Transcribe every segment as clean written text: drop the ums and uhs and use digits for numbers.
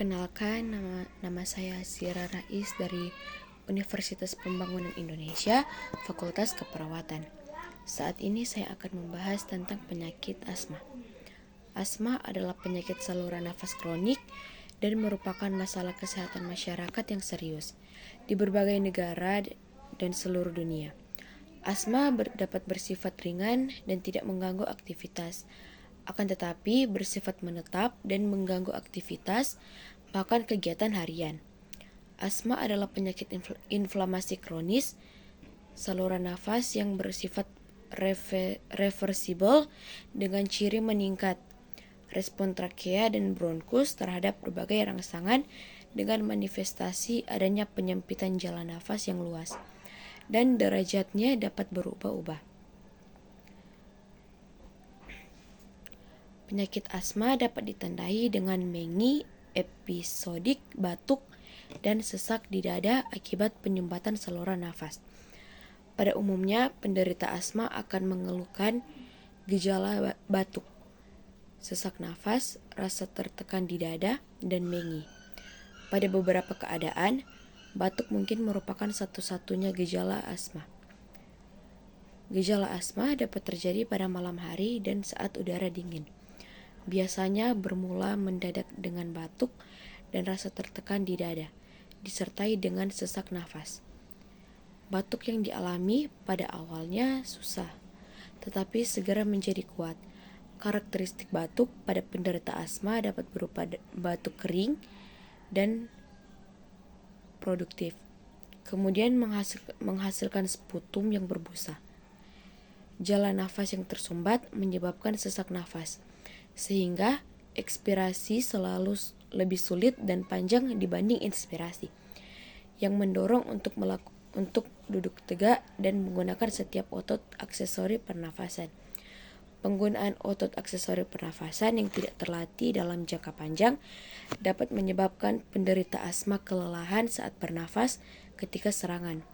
Perkenalkan, nama saya Sira Rais dari Universitas Pembangunan Indonesia, Fakultas Keperawatan. Saat ini saya akan membahas tentang penyakit asma. Asma adalah penyakit saluran nafas kronik dan merupakan masalah kesehatan masyarakat yang serius di berbagai negara dan seluruh dunia. Asma dapat bersifat ringan dan tidak mengganggu aktivitas, akan tetapi bersifat menetap dan mengganggu aktivitas, bahkan kegiatan harian. Asma adalah penyakit inflamasi kronis saluran nafas yang bersifat reversibel dengan ciri meningkat respon trakea dan bronkus terhadap berbagai rangsangan dengan manifestasi adanya penyempitan jalan nafas yang luas, dan derajatnya dapat berubah-ubah. Penyakit asma dapat ditandai dengan mengi, episodik, batuk, dan sesak di dada akibat penyumbatan saluran nafas. Pada umumnya, penderita asma akan mengeluhkan gejala batuk, sesak nafas, rasa tertekan di dada, dan mengi. Pada beberapa keadaan, batuk mungkin merupakan satu-satunya gejala asma. Gejala asma dapat terjadi pada malam hari dan saat udara dingin. Biasanya bermula mendadak dengan batuk dan rasa tertekan di dada, disertai dengan sesak nafas. Batuk yang dialami pada awalnya susah, tetapi segera menjadi kuat. Karakteristik batuk pada penderita asma dapat berupa batuk kering dan produktif, kemudian menghasilkan sputum yang berbusa. Jalan nafas yang tersumbat menyebabkan sesak nafas, sehingga ekspirasi selalu lebih sulit dan panjang dibanding inspirasi, yang mendorong untuk duduk tegak dan menggunakan setiap otot aksesori pernafasan. Penggunaan otot aksesori pernafasan yang tidak terlatih dalam jangka panjang dapat menyebabkan penderita asma kelelahan saat bernafas ketika serangan.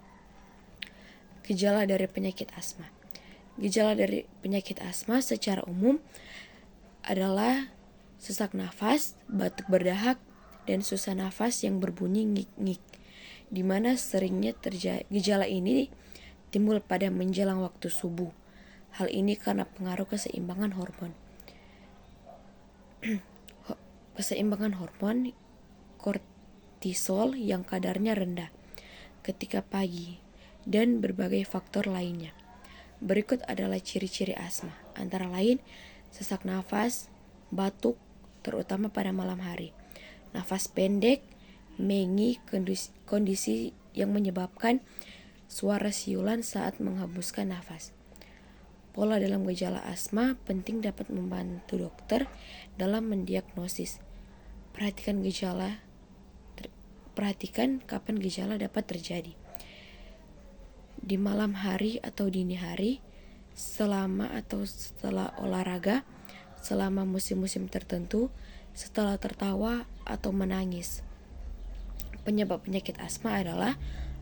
Gejala dari penyakit asma. Gejala dari penyakit asma secara umum adalah sesak nafas, batuk berdahak, dan susah nafas yang berbunyi ngik-ngik, di mana seringnya gejala ini timbul pada menjelang waktu subuh. Hal ini karena pengaruh keseimbangan hormon. Keseimbangan hormon kortisol yang kadarnya rendah ketika pagi, dan berbagai faktor lainnya. Berikut adalah ciri-ciri asma, antara lain sesak nafas, batuk, terutama pada malam hari, nafas pendek, mengi, kondisi yang menyebabkan suara siulan saat menghembuskan nafas. Pola dalam gejala asma penting dapat membantu dokter dalam mendiagnosis. Perhatikan kapan gejala dapat terjadi. Di malam hari atau dini hari, selama atau setelah olahraga, selama musim-musim tertentu, setelah tertawa atau menangis. Penyebab penyakit asma adalah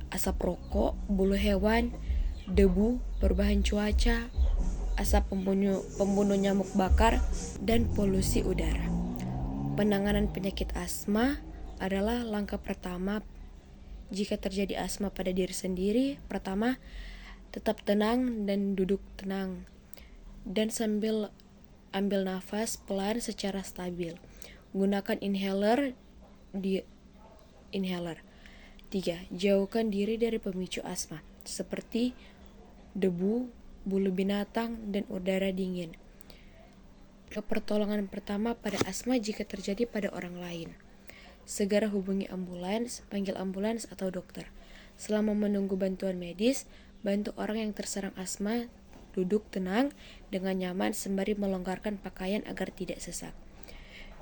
asap rokok, bulu hewan, debu, perubahan cuaca, asap pembunuh nyamuk bakar, dan polusi udara. Penanganan penyakit asma adalah langkah pertama jika terjadi asma pada diri sendiri. Pertama, tetap tenang dan duduk tenang, dan sambil ambil nafas pelan secara stabil. Gunakan inhaler. 3. Jauhkan diri dari pemicu asma, seperti debu, bulu binatang, dan udara dingin. Pertolongan pertama pada asma jika terjadi pada orang lain. Segera hubungi ambulans, panggil ambulans atau dokter. Selama menunggu bantuan medis, bantu orang yang terserang asma duduk tenang dengan nyaman sembari melonggarkan pakaian agar tidak sesak.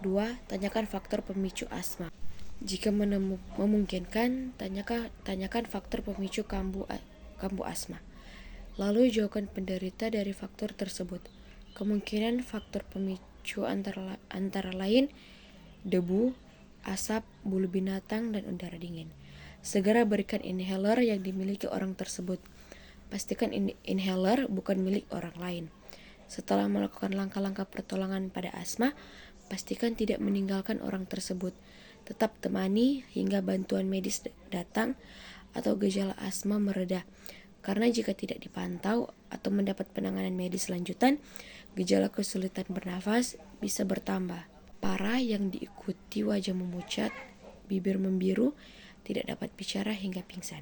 2. Tanyakan faktor pemicu asma. Jika memungkinkan, tanyakan faktor pemicu kambuh asma. Lalu jauhkan penderita dari faktor tersebut. Kemungkinan faktor pemicu antara lain debu, asap, bulu binatang, dan udara dingin. Segera berikan inhaler yang dimiliki orang tersebut. Pastikan inhaler bukan milik orang lain. Setelah melakukan langkah-langkah pertolongan pada asma, pastikan tidak meninggalkan orang tersebut. Tetap temani hingga bantuan medis datang atau gejala asma mereda. Karena jika tidak dipantau atau mendapat penanganan medis lanjutan, gejala kesulitan bernafas bisa bertambah parah yang diikuti wajah memucat, bibir membiru, tidak dapat bicara hingga pingsan.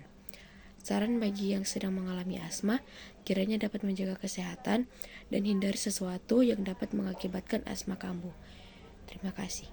Saran bagi yang sedang mengalami asma, kiranya dapat menjaga kesehatan dan hindari sesuatu yang dapat mengakibatkan asma kambuh. Terima kasih.